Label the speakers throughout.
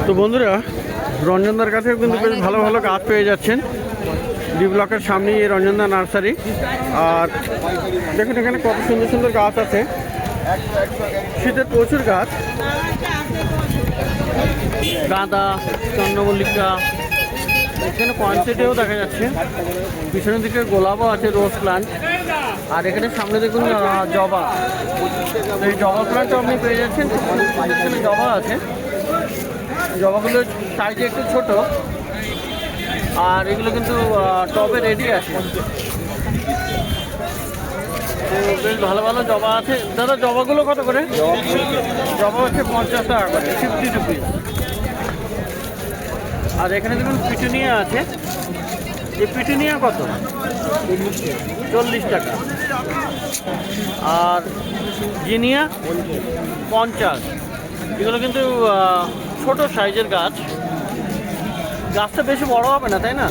Speaker 1: তো বন্ধুরা, রঞ্জনদার কাছে কিন্তু বেশ ভালো ভালো গাছ পেয়ে যাচ্ছেন। ডি ব্লকের সামনেই এই রঞ্জনদা নার্সারি। আর দেখুন এখানে কত সুন্দর সুন্দর গাছ আছে, শীতের প্রচুর গাছ, গাঁদা, চন্দ্রমল্লিকা, এখানে পয়েন্টসেটেও দেখা যাচ্ছে, পিছনের দিকে গোলাপও আছে, রোজ প্লান্ট। আর এখানে সামনে দেখুন জবা, এই জবা প্লান্টও আপনি পেয়ে যাচ্ছেন। এখানে জবা আছে, জবাগুলো সাইজে একটু ছোট, আর এগুলো কিন্তু টবে রেডি আছে। বেশ ভালো ভালো জবা আছে। দাদা জবাগুলো কত করে? জবা হচ্ছে 50 টাকা করে, 50 রুপিস। আর এখানে দেখুন পিটুনিয়া আছে, এই পিটুনিয়া কত? 40 টাকা। আর জিনিয়া 50। এগুলো কিন্তু ছোট সাইজের গাছ, গাছটা বেশি বড় হবে না, তাই না?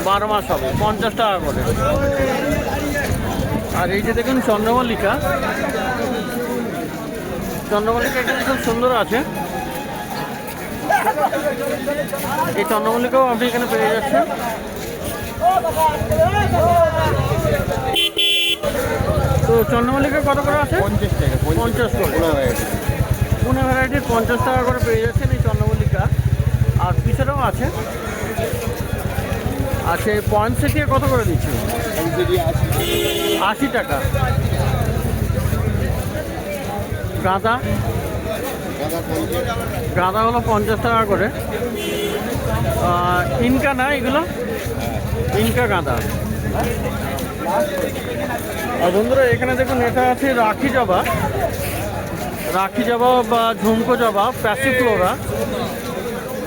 Speaker 1: 12 মাস হবে, 50 টাকা করে। আর এই যে দেখুন চন্দ্রমল্লিকা, চন্দ্রমল্লিকা এখানে খুব সুন্দর আছে। এই চন্দ্রমল্লিকাও আপনি এখানে পেয়ে যাচ্ছেন। তো চন্দ্রমল্লিকা কত করে আছে? 50 টাকা। 50 করে পুনে ভ্যারাইটির 50 টাকা করে পেয়ে যাচ্ছেন এই চন্দ্রমল্লিকা। আর পিছনেও আছে। আচ্ছা, এই পয়েন্টসেটিয়া কত করে দিচ্ছেন? 80 টাকা। গাঁদা, গাঁদা হলো 50 টাকা করে। ইনকা না এগুলো? ইনকা গাঁদা। আর বন্ধুরা এখানে দেখুন এটা আছে রাখি জবা, রাখি জবা বা ঝুমকো জবা, প্যাসিফ্লোরা।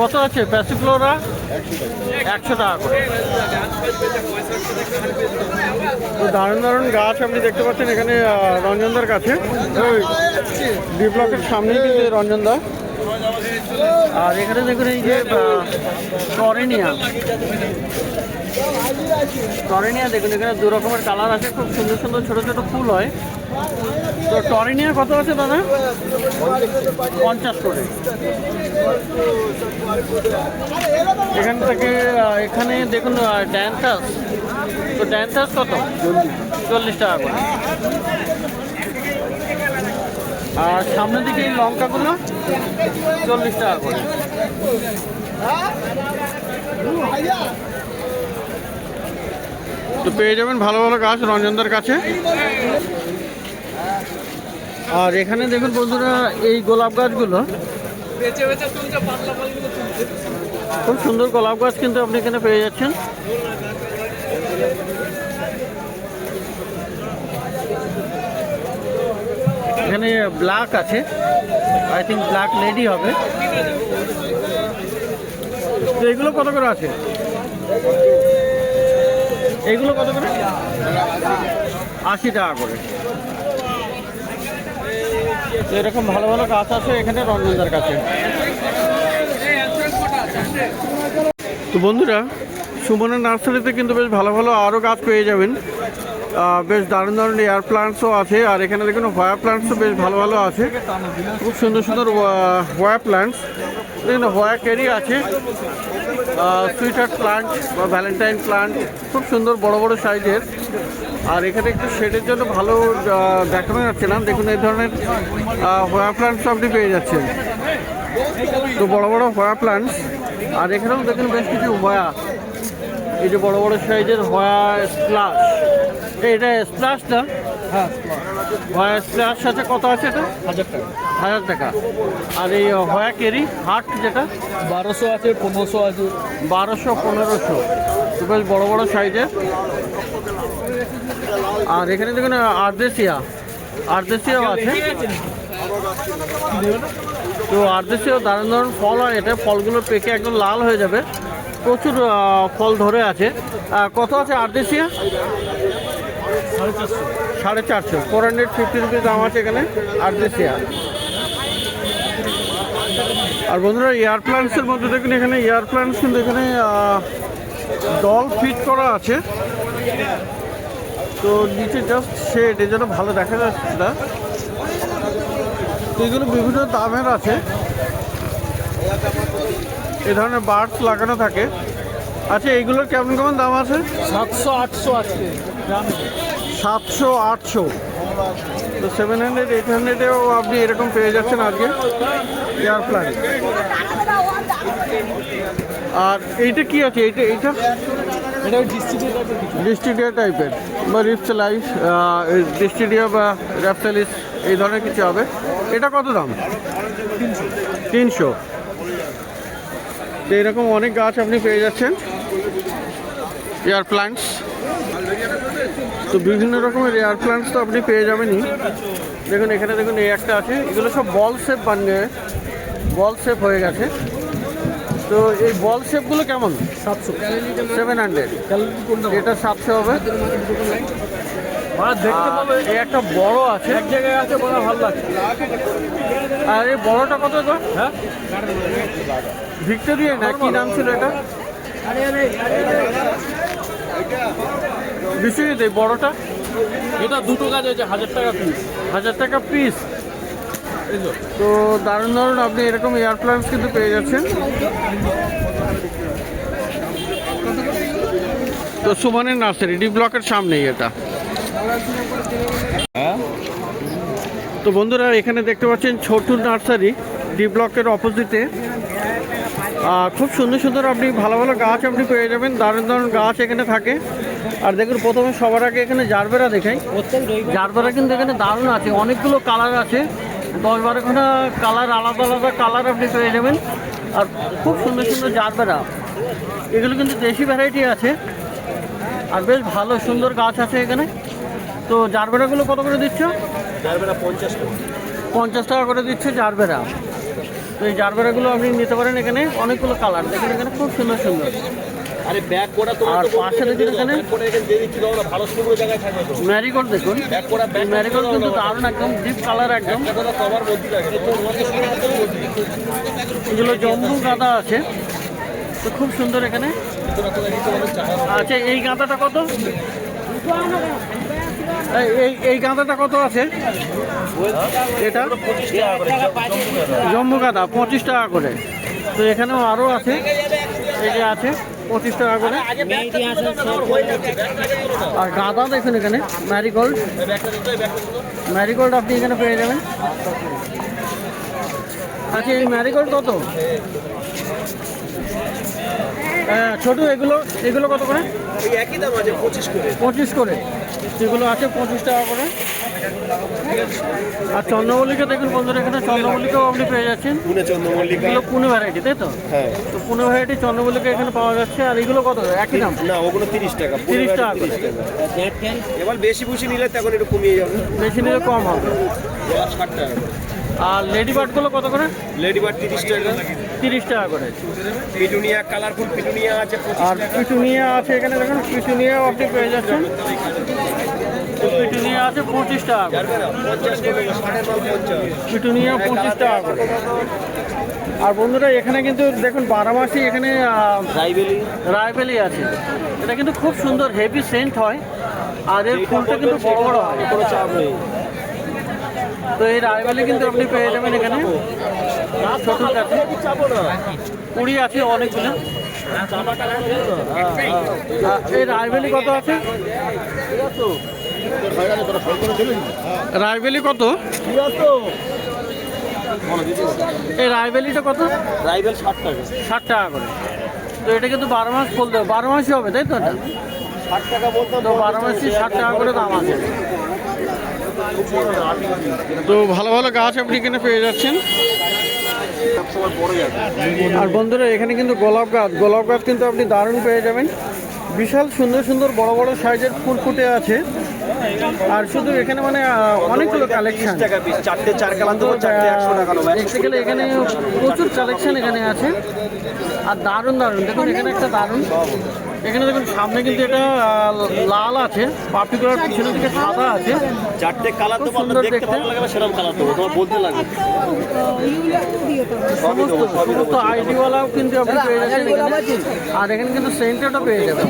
Speaker 1: কত আছে প্যাসিফ্লোরা? 100 টাকা করে। তো দারুণ দারুণ গাছ আপনি দেখতে পাচ্ছেন এখানে রঞ্জনদার কাছে, ওই ডি ব্লকের সামনেই কিন্তু রঞ্জনদা। আর এখানে দেখুন এই যে টরেনিয়া, টরেনিয়া দেখুন এখানে 2 রকমের কালার আছে, খুব সুন্দর সুন্দর ছোট ছোট ফুল হয়। তো টরেনিয়া কত আছে দাদা? 50 করে। এখান থেকে এখানে দেখুন ড্যান্থাস, তো ড্যান্থাস কত? 40 টাকা করে। আর সামনের দিকে এই লঙ্কাগুলো 40 টাকা করে। তো পেয়ে যাবেন ভালো ভালো গাছ রঞ্জনদার কাছে। আর এখানে দেখুন বন্ধুরা এই গোলাপ গাছগুলো, খুব সুন্দর গোলাপ গাছ কিন্তু আপনি এখানে পেয়ে যাচ্ছেন। এখানে ব্ল্যাক আছে, আই থিঙ্ক ব্ল্যাক লেডি হবে। তো এগুলো কত করে আছে? এগুলো কত করে? 80 টাকা করে। তো এরকম ভালো ভালো গাছ আছে এখানে রঞ্জনদার কাছে। তো বন্ধুরা, সুমনের নার্সারিতে কিন্তু বেশ ভালো ভালো আরও গাছ পেয়ে যাবেন। বেশ দারুণ দারুণ এয়ার প্লান্টসও আছে। আর এখানে দেখুন হোয়া প্লান্টসও বেশ ভালো ভালো আছে, খুব সুন্দর সুন্দর হোয়া প্লান্টস। দেখুন হোয়া কেরি আছে, সুইট হার্ট প্লান্ট বা ভ্যালেন্টাইন প্লান্ট, খুব সুন্দর বড় বড় সাইজের। আর এখানে একটু শেডের জন্য ভালো দেখানো যাচ্ছে না, দেখুন এই ধরনের হোয়া প্লান্টস আপনি পেয়ে যাচ্ছেন। তো বড় বড় হোয়া প্লান্টস। আর এখানেও দেখুন বেশ কিছু হোয়া, এই যে বড় বড় সাইজের হোয়া স্প্লাশ। এটা স্প্লাশ না? হ্যাঁ, হোয়া স্প্লাশ আছে। কত আছে এটা? 1000 টাকা। 1000 টাকা। আর এই হোয়া কেরি হাট যেটা
Speaker 2: 1200 আছে, 1500 আছে।
Speaker 1: 1200, 1500, বেশ বড় বড় সাইজের। আর এখানে দেখুন আর্দেশিয়া, আর্দেশিয়াও আছে। তো আর্দেশিয়াও দারুণ দারুণ ফল হয়। এটা ফলগুলো পেকে একদম লাল হয়ে যাবে, প্রচুর ফল ধরে আছে। কত আছে আর্দেশিয়া? 450, 450 রুপিস দাম আছে এখানে আর্দেশিয়া। আর বন্ধুরা এয়ার প্লান্টসের মধ্যে দেখুন এখানে এয়ার প্লান্টস কিন্তু এখানে ডল ফিট করা আছে। তো নিচে জাস্ট শেড, এই জন্য ভালো দেখা যাচ্ছে না। তো এগুলো বিভিন্ন দামের আছে, এই ধরনের বার্ডস লাগানো থাকে। আচ্ছা, এইগুলোর কেমন কেমন দাম আছে?
Speaker 2: 700-800 আছে গ্রামে।
Speaker 1: 700-800, তো 700-800-এও আপনি এরকম পেয়ে যাচ্ছেন আজকে এয়ার প্ল্যান্ট। আর এইটা কি আছে? এইটা
Speaker 2: এটা
Speaker 1: ডিস্ট্রিডিয়া টাইপের বা রিপসেলাইস, ডিস্ট্রিডিয়া বা র্যাপসেলিস এই ধরনের কিছু হবে। এটা কত দাম? 300। তো এরকম অনেক গাছ আপনি পেয়ে যাচ্ছেন এয়ার প্ল্যান্টস। তো বিভিন্ন রকমের এয়ার প্ল্যান্টস তো আপনি পেয়ে যাবেনই। দেখুন এখানে, দেখুন এই একটা আছে, এগুলো সব বল শেপ বানিয়ে বল শেপ হয়ে গেছে। তো এই বল শেপগুলো কেমন? 700। এটা 700 হবে।
Speaker 2: দেখতে পাবে
Speaker 1: এই একটা বড় আছে,
Speaker 2: এক জায়গায় আছে, বড় ভালো লাগছে।
Speaker 1: আর এই বড়টা কত তো?
Speaker 2: হ্যাঁ,
Speaker 1: ভিক্টোরিয়া না কি নাম ছিল এটা? ভিক্টোরিয়াতে এই বড়টা
Speaker 2: এটা দুটো গাছ আছে 1000 টাকা পিস।
Speaker 1: 1000 টাকা পিস। তো দারুণ দারুণ আপনি এরকম এয়ার প্ল্যান্টস কিন্তু পেয়ে যাচ্ছেন। তো সুমনের নার্সারি ডি ব্লকের সামনেই এটা। তো বন্ধুরা এখানে দেখতে পাচ্ছেন ছোটু নার্সারি, ডি ব্লকের অপোজিটে। খুব সুন্দর সুন্দর আপনি ভালো ভালো গাছ আপনি পেয়ে যাবেন, দারুণ দারুণ গাছ এখানে থাকে। আর দেখুন প্রথমে সবার আগে এখানে জারবেরা দেখাই। জারবেরা কিন্তু এখানে দারুণ আছে, অনেকগুলো কালার আছে, 10-12খানা কালার, আলাদা আলাদা কালার আপনি পেয়ে যাবেন। আর খুব সুন্দর সুন্দর জারবেরা, এগুলো কিন্তু দেশি ভ্যারাইটি আছে আর বেশ ভালো সুন্দর গাছ আছে এখানে। তো জারবেরাগুলো কত করে দিচ্ছ?
Speaker 2: জারবেরা
Speaker 1: 50 টাকা করে দিচ্ছে জারবেরা। তো এই জারবেরাগুলো আপনি নিতে পারেন, এখানে অনেকগুলো কালার দেখেন, এখানে খুব সুন্দর সুন্দর।
Speaker 2: আরে ব্যাগ কোড়া তো
Speaker 1: আর পাশে দেখুন এখানে
Speaker 2: করে এখানে দিয়ে দিচ্ছি, দাও না, ভালো সুন্দর জায়গায় থাকবে তো।
Speaker 1: ম্যারিগোল্ড দেখুন,
Speaker 2: ব্যাগ কোড়া ব্যাগ
Speaker 1: ম্যারিগোল্ড কিন্তু দারুণ, একদম ডিপ কালার একদম।
Speaker 2: কথা কভার মধ্যে লাগে তো তোমাকে সুন্দর মধ্যে
Speaker 1: এগুলো জম্বু গাঁদা আছে, তো খুব সুন্দর এখানে। আচ্ছা, এই গাঁদাটা কত? এই গাঁদাটা কত আছে? এটা
Speaker 2: 25 টাকা করে
Speaker 1: জম্বু গাঁদা 25 টাকা করে। তো এখানেও আরও আছে, এই যে আছে 25 টাকা করে। আর গাঁদা দেখুন এখানে ম্যারিগোল্ড, ম্যারিগোল্ড আপনি এখানে পেয়ে যাবেন। আচ্ছা, এই ম্যারিগোল্ড কত? হ্যাঁ ছোটো, এগুলো এগুলো কত করে?
Speaker 2: ওই একই দাম আছে 25 করে।
Speaker 1: 25 করে, সেগুলো আছে 25 টাকা করে। আর চন্দ্রমল্লিকা দেখুন বন্ধুরা, এখানে চন্দ্রমল্লিকাও আপনি পেয়ে যাচ্ছেন।
Speaker 2: পুনে চন্দ্রমল্লিকা,
Speaker 1: এগুলো পুনে ভ্যারাইটি, তাই তো?
Speaker 2: হ্যাঁ।
Speaker 1: তো পুনে ভ্যারাইটি চন্দ্রমল্লিকা এখানে পাওয়া যাচ্ছে। আর এগুলো কত? একই দাম?
Speaker 2: না, ওগুলো 30 টাকা।
Speaker 1: 30 টাকা করে।
Speaker 2: এবার বেশি বুঝি নিলে তখন একটু কমিয়ে যাবে,
Speaker 1: বেশি নিলে কম হবে।
Speaker 2: 60 টাকা।
Speaker 1: আর লেডি বার্ডগুলো কত করে?
Speaker 2: লেডি বার্ড 30 টাকা।
Speaker 1: 30 টাকা করে।
Speaker 2: পিটুনিয়া, কালারফুল পিটুনিয়া আছে 25
Speaker 1: আর
Speaker 2: টাকা।
Speaker 1: পিটুনিয়া আছে এখানে দেখুন, পিটুনিয়াও আপনি পেয়ে যাচ্ছেন। তো পিটুনিয়া আছে 25 টাকা করে।
Speaker 2: 50 করে, 50।
Speaker 1: পিটুনিয়া 25 টাকা করে। আর বন্ধুরা এখানে কিন্তু দেখুন 12 মাসই এখানে
Speaker 2: রাইবেলি
Speaker 1: রায়বেলি আছে। এটা কিন্তু খুব সুন্দর, হেভি সেন্ট হয় আর এর ফুলটা কিন্তু বড় বড় হয়।
Speaker 2: কোনো চাপ নেই।
Speaker 1: তো এই রায়বেলি কিন্তু আপনি পেয়ে যাবেন এখানে ছোটো গাছে। কুড়ি আছে অনেকগুলো। এই রায়বেলি কত আছে? রায়বেলি কত? এই রায়বেলিটা কত?
Speaker 2: রাইবেল 60 টাকা।
Speaker 1: 60 টাকা করে। তো এটা কিন্তু 12 মাস ফুল দেবে, 12 মাসই হবে তাই তো? এটা
Speaker 2: 60 টাকা বলতে
Speaker 1: তো 12 মাসই 60 টাকা করে দাম আছে। তো ভালো ভালো গাছ আপনি এখানে পেয়ে যাচ্ছেন।
Speaker 2: সবসময় পড়ে যাবে।
Speaker 1: আর বন্ধুরা এখানে কিন্তু গোলাপ গাছ কিন্তু আপনি দারুণ পেয়ে যাবেন। বিশাল সুন্দর সুন্দর বড় বড় সাইজের ফুল ফুটে আছে। আর শুধু এখানে মানে অনেকগুলো কালেকশন,
Speaker 2: 30 টাকা পিস, 4টে 4 কালার দেবো, 4টে 100 টাকা নেবো।
Speaker 1: দেখতে গেলে এখানে প্রচুর কালেকশন এখানে আছে। আর দারুণ দারুণ দেখুন, এখানে একটা দারুণ, এখানে দেখুন সামনে কিন্তু এটা লাল আছে, পার্টিকুলার পিছনের দিকে সাদা আছে।
Speaker 2: 4টে কালার দেবো,
Speaker 1: সুন্দর
Speaker 2: আপনার দেখতে
Speaker 1: দেখতে।
Speaker 2: ভালো লাগবে সেরকম কালার দেবো, তোমার বলতে লাগবে।
Speaker 1: সমস্ত আইডিওয়ালাও কিন্তু আপনি পেয়ে যাচ্ছেন এখানে। আর এখানে কিন্তু সেন্টেডও পেয়ে যাবেন,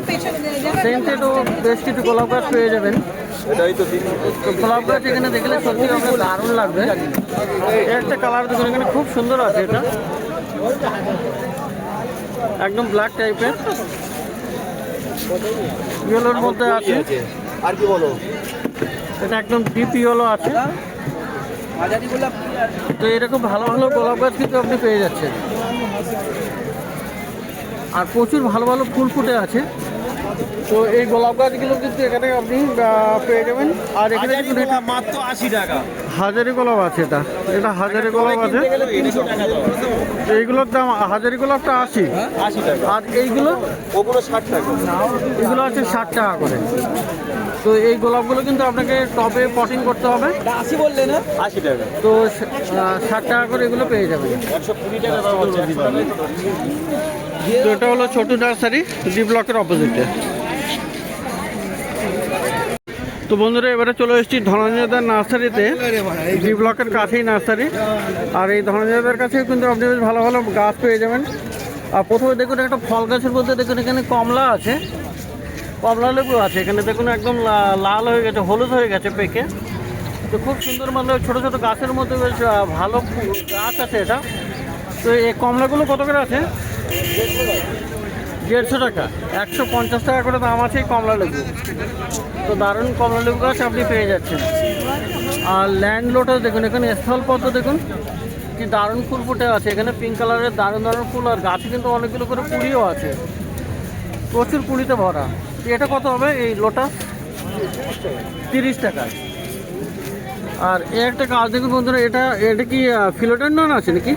Speaker 1: সেন্টেডও বেশ কিছু গোলাপ গাছ পেয়ে যাবেন।
Speaker 2: এটাই তো দিন
Speaker 1: গোলাপ গাছ এখানে দেখলে সত্যি আপনার দারুণ লাগবে। এর একটা কালার দেখুন এখানে খুব সুন্দর আছে, এটা একদম ব্ল্যাক টাইপের, ইয়েলোর মধ্যে আছে।
Speaker 2: আর কি বলো,
Speaker 1: এটা একদম ডিপ ইয়েলো আছে। তো এরকম ভালো ভালো গোলাপ গাছ কিন্তু আপনি পেয়ে যাচ্ছেন, আর প্রচুর ভালো ভালো ফুল ফুটে আছে। তো এই গোলাপ গাছগুলো কিন্তু এখানে আপনি পেয়ে যাবেন। আর এখানে কিন্তু
Speaker 2: মাত্র 80 টাকা।
Speaker 1: হাজারি গোলাপ আছে, এটা এটা হাজারি গোলাপ আছে। তো এইগুলোর দাম হাজারি গোলাপটা 80,
Speaker 2: 80 টাকা।
Speaker 1: আর এইগুলো
Speaker 2: ওগুলো 60 টাকা।
Speaker 1: এগুলো আছে 60 টাকা করে। তো এই গোলাপগুলো কিন্তু আপনাকে টবে পটিং করতে হবে।
Speaker 2: 80 বললে না, 80 টাকা।
Speaker 1: তো 60 টাকা করে এগুলো পেয়ে যাবেন।
Speaker 2: 120 টাকা দাম হচ্ছে।
Speaker 1: তো এটা হলো ছোট নার্সারি, ডি ব্লকের অপোজিটে। তো বন্ধুরা এবারে চলে এসেছি ধনঞ্জয়দার নার্সারিতে, ডি ব্লকের কাছেই নার্সারি। আর এই ধনঞ্জয়দার কাছে কিন্তু আপনি বেশ ভালো ভালো গাছ পেয়ে যাবেন। আর প্রথমে দেখুন একটা ফল গাছের মধ্যে দেখুন এখানে কমলা আছে, কমলা লেবু আছে। এখানে দেখুন একদম লাল হয়ে গেছে, হলুদ হয়ে গেছে পেকে। তো খুব সুন্দর, মানে ছোটো ছোটো গাছের মধ্যে বেশ ভালো গাছ আছে এটা। তো এই কমলাগুলো কত করে আছে? 150 টাকা, 150 টাকা করে দাম আছে এই কমলা লেবু। তো দারুণ কমলা লেবু গাছ আপনি পেয়ে যাচ্ছেন। আর ল্যান্ড লোটাস দেখুন, এখানে স্থলপদ্ম দেখুন কি দারুণ ফুল ফুটে আছে। এখানে পিঙ্ক কালারের দারুণ দারুণ ফুল, আর গাছে কিন্তু অনেকগুলো করে কুড়িও আছে, প্রচুর কুড়িতে ভরা। এটা কত হবে এই লোটাস? 30 টাকা। আর এই একটা গাছ দেখুন বন্ধুরা, এটা কি ফিলোডেন্ড্রন আছে নাকি?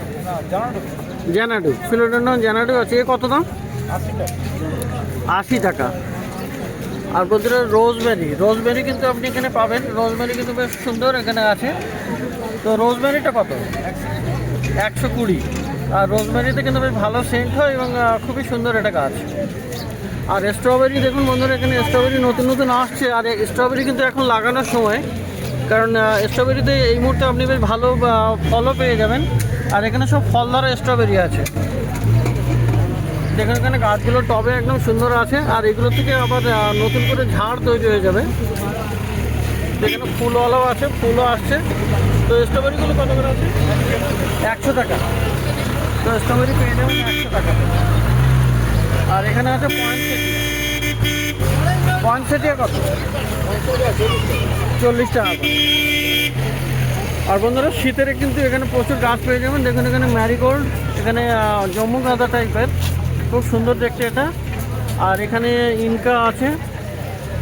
Speaker 1: জ্যানাডু, ফিলোডেন্ড্রন জ্যানাডু আছে। এ কত দাম? 80 টাকা। আর বন্ধুরা রোজমেরি কিন্তু আপনি এখানে পাবেন। রোজমেরি কিন্তু বেশ সুন্দর এখানে আছে। তো রোজমেরিটা কত? 120। আর রোজমেরিতে কিন্তু বেশ ভালো সেন্ট হয় এবং খুবই সুন্দর এটা গাছ। আর স্ট্রবেরি দেখুন বন্ধুরা, এখানে স্ট্রবেরি নতুন নতুন আসছে। আর স্ট্রবেরি কিন্তু এখন লাগানোর সময়, কারণ স্ট্রবেরিতে এই মুহূর্তে আপনি বেশ ভালো ফলও পেয়ে যাবেন। আর এখানে সব ফল ধরা স্ট্রবেরি আছে। দেখুন এখানে গাছগুলো টবে একদম সুন্দর আছে। আর এগুলো থেকে আবার নতুন করে ঝাড় তৈরি হয়ে যাবে। এখানে ফুলওয়ালাও আছে, ফুলও আসছে। তো স্ট্রবেরিগুলো কত করে আছে? 100 টাকা। তো স্ট্রবেরি পেয়ে যাবেন 100 টাকা। আর এখানে আছে পয়েন্টসেটিয়া কত? 40 টাকা। আর বন্ধুরা শীতের কিন্তু এখানে প্রচুর গাছ পেয়ে যাবেন। দেখুন এখানে ম্যারিগোল্ড, এখানে জম্মু গাঁদা টাইপের, খুব সুন্দর দেখতে এটা। আর এখানে ইনকা আছে।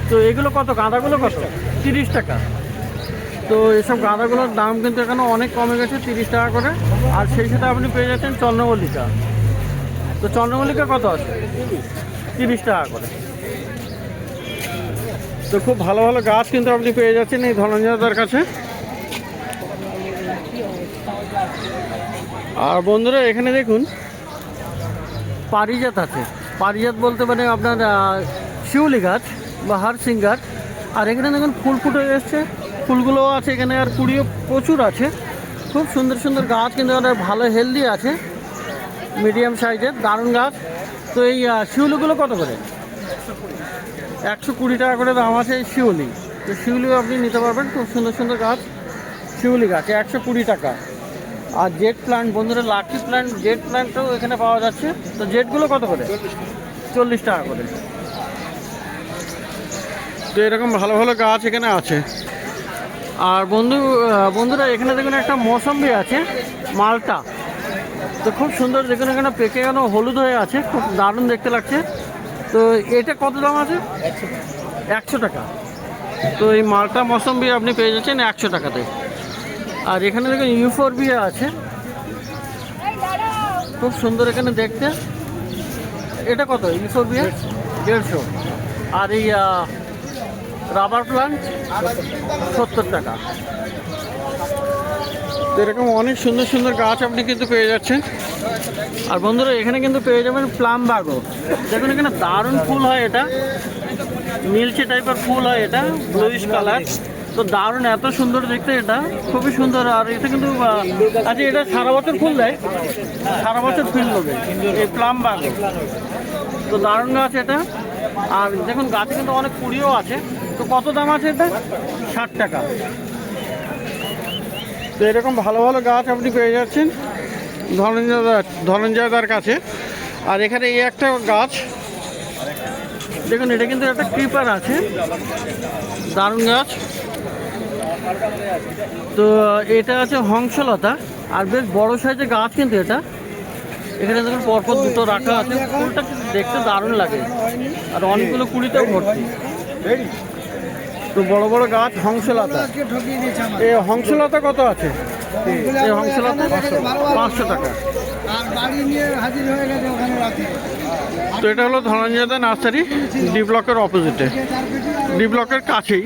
Speaker 1: তো এগুলো কত? গাঁদাগুলো কত? 30 টাকা। তো এসব গাঁদাগুলোর দাম কিন্তু এখানে অনেক কমে গেছে, 30 টাকা করে। আর সেই সাথে আপনি পেয়ে যাচ্ছেন চন্দ্রমল্লিকা। তো চন্দ্রমল্লিকা কত আছে? 30 টাকা করে। তো খুব ভালো ভালো গাছ কিন্তু আপনি পেয়ে যাচ্ছেন এই ধনঞ্জয়দার কাছে। আর বন্ধুরা এখানে দেখুন পারিজাত আছে। পারিজাত বলতে মানে আপনার শিউলি গাছ বা হারসিঙ্গার। আর এখানে দেখুন ফুল ফুটে এসছে, ফুলগুলোও আছে এখানে। আর কুড়িও প্রচুর আছে, খুব সুন্দর সুন্দর গাছ কিন্তু অনেক ভালো হেলদি আছে, মিডিয়াম সাইজের দারুণ গাছ। তো এই শিউলিগুলো কত করে? 120 টাকা করে দাম আছে এই শিউলি। তো শিউলিও আপনি নিতে পারবেন, খুব সুন্দর সুন্দর গাছ। শিউলি গাছ 120 টাকা। আর জেড প্ল্যান্ট বন্ধুরা, লাকি প্ল্যান্ট, জেড প্ল্যান্টও এখানে পাওয়া যাচ্ছে। তো জেডগুলো কত করে? 40 টাকা করে। তো এরকম ভালো ভালো গাছ এখানে আছে। আর বন্ধুরা এখানে দেখুন একটা মৌসম্বি আছে, মালটা। তো খুব সুন্দর দেখুন, এখানে পেকে গেল, হলুদ হয়ে আছে, খুব দারুণ দেখতে লাগছে। তো এটা কত দাম আছে? 100 টাকা। তো এই মালটা মৌসম্বি আপনি পেয়ে যাচ্ছেন 100 টাকাতে। আর এখানে দেখুন ইউফোরবিয়া আছে, খুব সুন্দর এখানে দেখতে। এটা কত ইউফোরবিয়া? 150। আর এই রাবার প্লান্ট 70 টাকা। তো এরকম অনেক সুন্দর সুন্দর গাছ আপনি কিন্তু পেয়ে যাচ্ছেন। আর বন্ধুরা এখানে কিন্তু পেয়ে যাবেন প্লাম বাগো। দেখুন এখানে দারুণ ফুল হয়, এটা নীলচে টাইপের ফুল হয়, এটা ব্লুইশ কালার। তো দারুণ, এত সুন্দর দেখতে, এটা খুবই সুন্দর। আর এটা কিন্তু আচ্ছা, এটা সারা বছর ফুল দেয়, সারা বছর ফুল দেবে এই প্লাম বাগো। তো দারুণ গাছ এটা। আর দেখুন গাছে কিন্তু অনেক কুড়িও আছে। তো কত দাম আছে এটা? 60 টাকা। তো এরকম ভালো ভালো গাছ আপনি পেয়ে যাচ্ছেন ধনঞ্জয়দার কাছে। আর এখানে এই একটা গাছ দেখুন, এটা কিন্তু একটা ক্রিপার আছে, দারুণ গাছ। তো এটা আছে হংসলতা, আর বেশ বড় সাইজের গাছ কিন্তু এটা। এখানে দেখুন পরপর দুটো রাখা আছে, ফুলটা কিন্তু দেখতে দারুণ লাগে, আর অনেকগুলো কুড়িতেও ভর্তি। তো বড় বড় গাছ হংসলতা। এই হংসলতা কত আছে? এই হংসলতা 500 টাকা। তো এটা হলো ধনঞ্জয়দা নার্সারি, ডি ব্লকের অপোজিটে, ডি ব্লকের কাছেই।